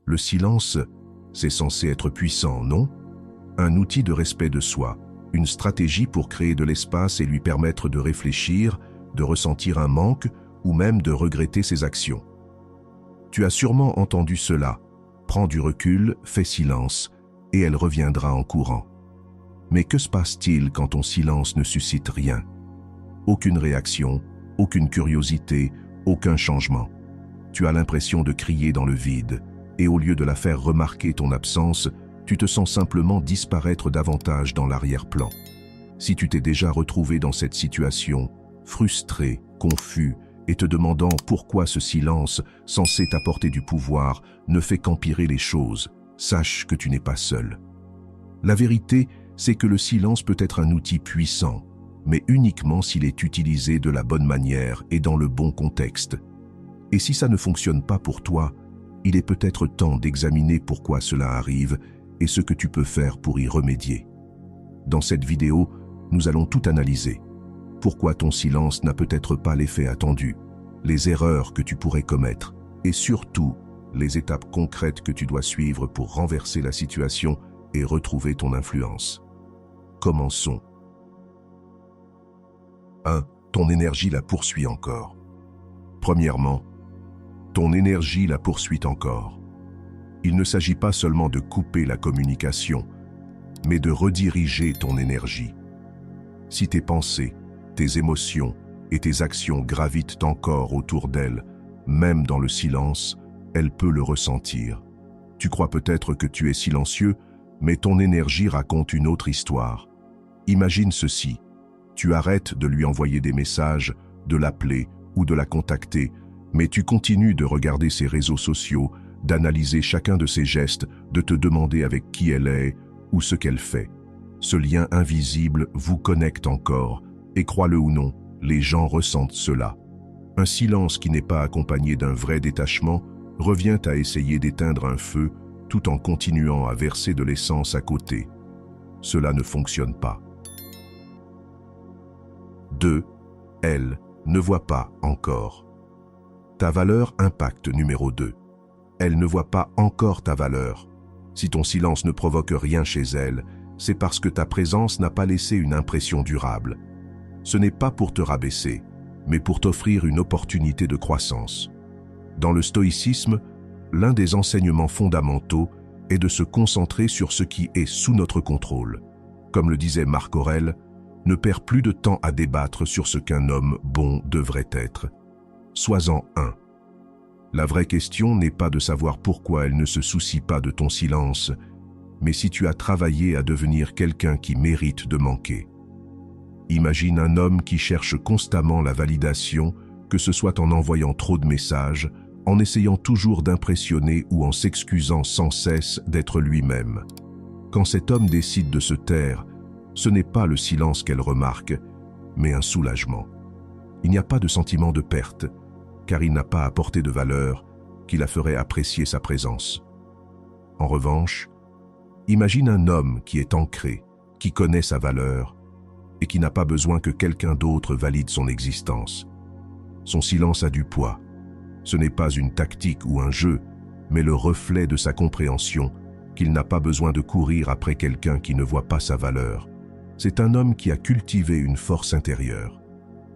Le silence, c'est censé être puissant, non? Un outil de respect de soi, une stratégie pour créer de l'espace et lui permettre de réfléchir, de ressentir un manque ou même de regretter ses actions. Tu as sûrement entendu cela. Prends du recul, fais silence, et elle reviendra en courant. Mais que se passe-t-il quand ton silence ne suscite rien? Aucune réaction, aucune curiosité, aucun changement. Tu as l'impression de crier dans le vide, et au lieu de la faire remarquer ton absence, tu te sens simplement disparaître davantage dans l'arrière-plan. Si tu t'es déjà retrouvé dans cette situation, frustré, confus, et te demandant pourquoi ce silence, censé t'apporter du pouvoir, ne fait qu'empirer les choses, sache que tu n'es pas seul. La vérité, c'est que le silence peut être un outil puissant, mais uniquement s'il est utilisé de la bonne manière et dans le bon contexte. Et si ça ne fonctionne pas pour toi, il est peut-être temps d'examiner pourquoi cela arrive et ce que tu peux faire pour y remédier. Dans cette vidéo, nous allons tout analyser. Pourquoi ton silence n'a peut-être pas l'effet attendu, les erreurs que tu pourrais commettre et surtout les étapes concrètes que tu dois suivre pour renverser la situation et retrouver ton influence. Commençons. 1. Ton énergie la poursuit encore. Premièrement, ton énergie la poursuit encore. Il ne s'agit pas seulement de couper la communication, mais de rediriger ton énergie. Si tes pensées, tes émotions et tes actions gravitent encore autour d'elle, même dans le silence, elle peut le ressentir. Tu crois peut-être que tu es silencieux, mais ton énergie raconte une autre histoire. Imagine ceci. Tu arrêtes de lui envoyer des messages, de l'appeler ou de la contacter, mais tu continues de regarder ses réseaux sociaux, d'analyser chacun de ses gestes, de te demander avec qui elle est ou ce qu'elle fait. Ce lien invisible vous connecte encore, et crois-le ou non, les gens ressentent cela. Un silence qui n'est pas accompagné d'un vrai détachement revient à essayer d'éteindre un feu tout en continuant à verser de l'essence à côté. Cela ne fonctionne pas. 2. Elle ne voit pas encore. Ta valeur impacte numéro 2. Elle ne voit pas encore ta valeur. Si ton silence ne provoque rien chez elle, c'est parce que ta présence n'a pas laissé une impression durable. Ce n'est pas pour te rabaisser, mais pour t'offrir une opportunité de croissance. Dans le stoïcisme, l'un des enseignements fondamentaux est de se concentrer sur ce qui est sous notre contrôle. Comme le disait Marc Aurèle, ne perds plus de temps à débattre sur ce qu'un homme bon devrait être. Sois-en un. La vraie question n'est pas de savoir pourquoi elle ne se soucie pas de ton silence, mais si tu as travaillé à devenir quelqu'un qui mérite de manquer. Imagine un homme qui cherche constamment la validation, que ce soit en envoyant trop de messages, en essayant toujours d'impressionner ou en s'excusant sans cesse d'être lui-même. Quand cet homme décide de se taire, ce n'est pas le silence qu'elle remarque, mais un soulagement. Il n'y a pas de sentiment de perte, car il n'a pas apporté de valeur qui la ferait apprécier sa présence. En revanche, imagine un homme qui est ancré, qui connaît sa valeur et qui n'a pas besoin que quelqu'un d'autre valide son existence. Son silence a du poids. Ce n'est pas une tactique ou un jeu, mais le reflet de sa compréhension qu'il n'a pas besoin de courir après quelqu'un qui ne voit pas sa valeur. C'est un homme qui a cultivé une force intérieure.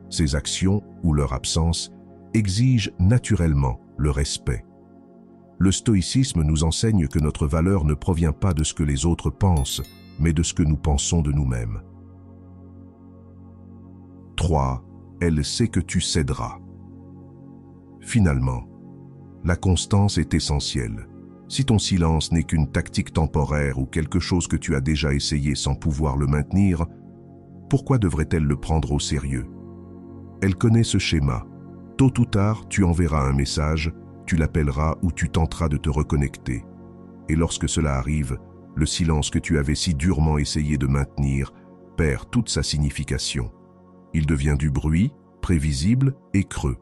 Ses actions ou leur absence exigent naturellement le respect. Le stoïcisme nous enseigne que notre valeur ne provient pas de ce que les autres pensent, mais de ce que nous pensons de nous-mêmes. 3. Elle sait que tu céderas. Finalement, la constance est essentielle. Si ton silence n'est qu'une tactique temporaire ou quelque chose que tu as déjà essayé sans pouvoir le maintenir, pourquoi devrait-elle le prendre au sérieux? Elle connaît ce schéma. Tôt ou tard, tu enverras un message, tu l'appelleras ou tu tenteras de te reconnecter. Et lorsque cela arrive, le silence que tu avais si durement essayé de maintenir perd toute sa signification. Il devient du bruit, prévisible et creux.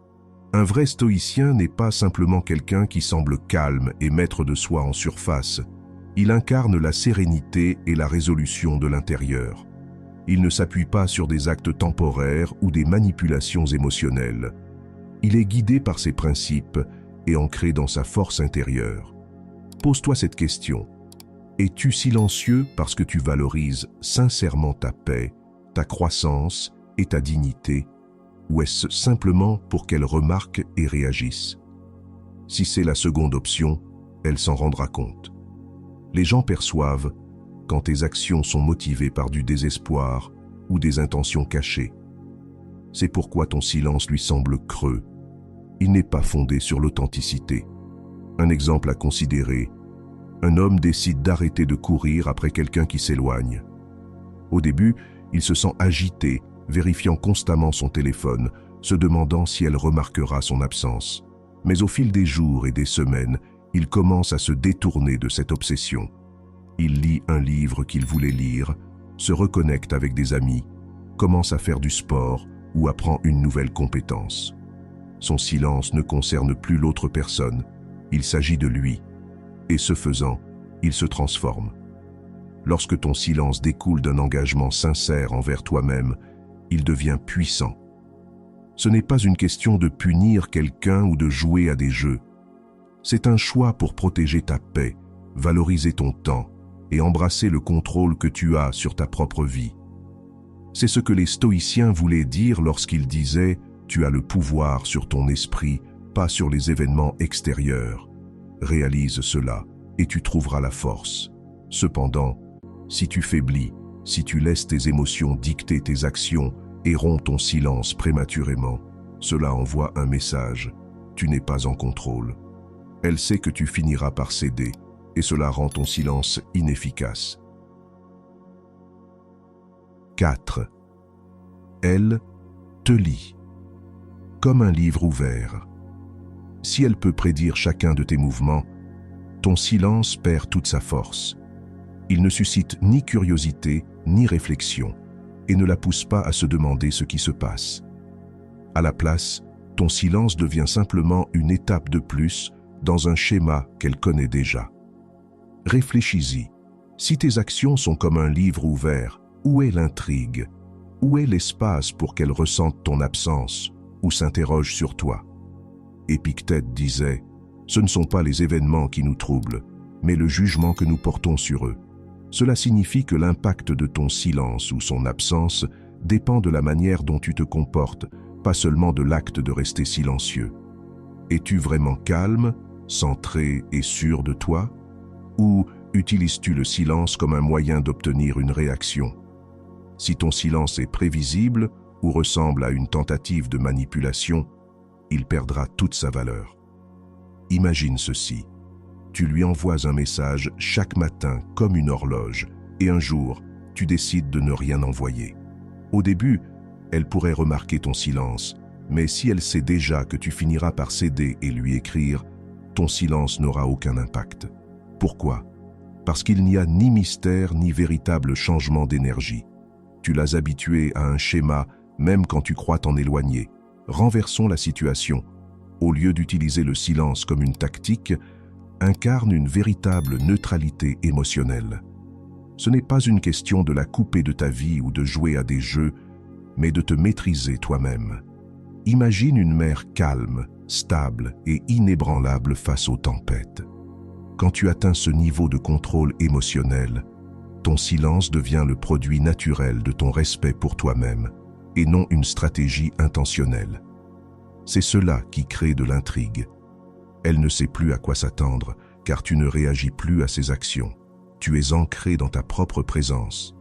Un vrai stoïcien n'est pas simplement quelqu'un qui semble calme et maître de soi en surface. Il incarne la sérénité et la résolution de l'intérieur. Il ne s'appuie pas sur des actes temporaires ou des manipulations émotionnelles. Il est guidé par ses principes et ancré dans sa force intérieure. Pose-toi cette question. Es-tu silencieux parce que tu valorises sincèrement ta paix, ta croissance et ta dignité, ou est-ce simplement pour qu'elle remarque et réagisse? Si c'est la seconde option, elle s'en rendra compte. Les gens perçoivent quand tes actions sont motivées par du désespoir ou des intentions cachées. C'est pourquoi ton silence lui semble creux. Il n'est pas fondé sur l'authenticité. Un exemple à considérer. Un homme décide d'arrêter de courir après quelqu'un qui s'éloigne. Au début, il se sent agité, vérifiant constamment son téléphone, se demandant si elle remarquera son absence. Mais au fil des jours et des semaines, il commence à se détourner de cette obsession. Il lit un livre qu'il voulait lire, se reconnecte avec des amis, commence à faire du sport ou apprend une nouvelle compétence. Son silence ne concerne plus l'autre personne, il s'agit de lui. Et ce faisant, il se transforme. Lorsque ton silence découle d'un engagement sincère envers toi-même, il devient puissant. Ce n'est pas une question de punir quelqu'un ou de jouer à des jeux. C'est un choix pour protéger ta paix, valoriser ton temps et embrasser le contrôle que tu as sur ta propre vie. C'est ce que les stoïciens voulaient dire lorsqu'ils disaient « Tu as le pouvoir sur ton esprit, pas sur les événements extérieurs ». Réalise cela et tu trouveras la force. Cependant, si tu faiblis, si tu laisses tes émotions dicter tes actions et romps ton silence prématurément, cela envoie un message. Tu n'es pas en contrôle. Elle sait que tu finiras par céder et cela rend ton silence inefficace. 4. Elle te lit. Comme un livre ouvert. Si elle peut prédire chacun de tes mouvements, ton silence perd toute sa force. Il ne suscite ni curiosité ni réflexion et ne la pousse pas à se demander ce qui se passe. À la place, ton silence devient simplement une étape de plus dans un schéma qu'elle connaît déjà. Réfléchis-y. Si tes actions sont comme un livre ouvert, où est l'intrigue? Où est l'espace pour qu'elle ressente ton absence ou s'interroge sur toi? Épictète disait « Ce ne sont pas les événements qui nous troublent, mais le jugement que nous portons sur eux. » Cela signifie que l'impact de ton silence ou son absence dépend de la manière dont tu te comportes, pas seulement de l'acte de rester silencieux. Es-tu vraiment calme, centré et sûr de toi? Ou utilises-tu le silence comme un moyen d'obtenir une réaction? Si ton silence est prévisible ou ressemble à une tentative de manipulation, il perdra toute sa valeur. Imagine ceci. Tu lui envoies un message chaque matin comme une horloge et un jour, tu décides de ne rien envoyer. Au début, elle pourrait remarquer ton silence, mais si elle sait déjà que tu finiras par céder et lui écrire, ton silence n'aura aucun impact. Pourquoi? Parce qu'il n'y a ni mystère ni véritable changement d'énergie. Tu l'as habituée à un schéma même quand tu crois t'en éloigner. Renversons la situation. Au lieu d'utiliser le silence comme une tactique, incarne une véritable neutralité émotionnelle. Ce n'est pas une question de la couper de ta vie ou de jouer à des jeux, mais de te maîtriser toi-même. Imagine une mer calme, stable et inébranlable face aux tempêtes. Quand tu atteins ce niveau de contrôle émotionnel, ton silence devient le produit naturel de ton respect pour toi-même et non une stratégie intentionnelle. C'est cela qui crée de l'intrigue. Elle ne sait plus à quoi s'attendre, car tu ne réagis plus à ses actions. Tu es ancré dans ta propre présence.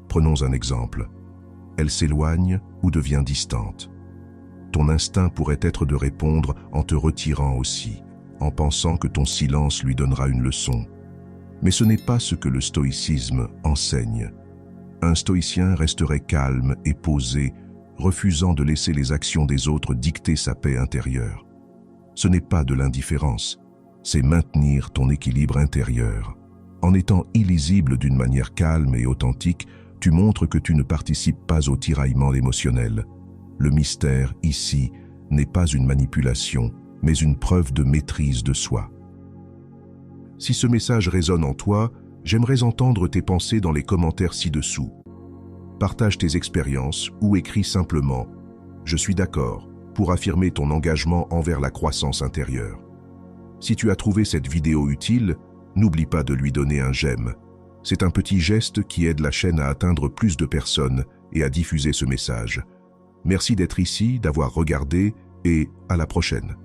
Prenons un exemple. Elle s'éloigne ou devient distante. Ton instinct pourrait être de répondre en te retirant aussi, en pensant que ton silence lui donnera une leçon. Mais ce n'est pas ce que le stoïcisme enseigne. Un stoïcien resterait calme et posé, refusant de laisser les actions des autres dicter sa paix intérieure. Ce n'est pas de l'indifférence, c'est maintenir ton équilibre intérieur. En étant illisible d'une manière calme et authentique, tu montres que tu ne participes pas au tiraillement émotionnel. Le mystère, ici, n'est pas une manipulation, mais une preuve de maîtrise de soi. Si ce message résonne en toi, j'aimerais entendre tes pensées dans les commentaires ci-dessous. Partage tes expériences ou écris simplement « Je suis d'accord » pour affirmer ton engagement envers la croissance intérieure. Si tu as trouvé cette vidéo utile, n'oublie pas de lui donner un j'aime. C'est un petit geste qui aide la chaîne à atteindre plus de personnes et à diffuser ce message. Merci d'être ici, d'avoir regardé et à la prochaine.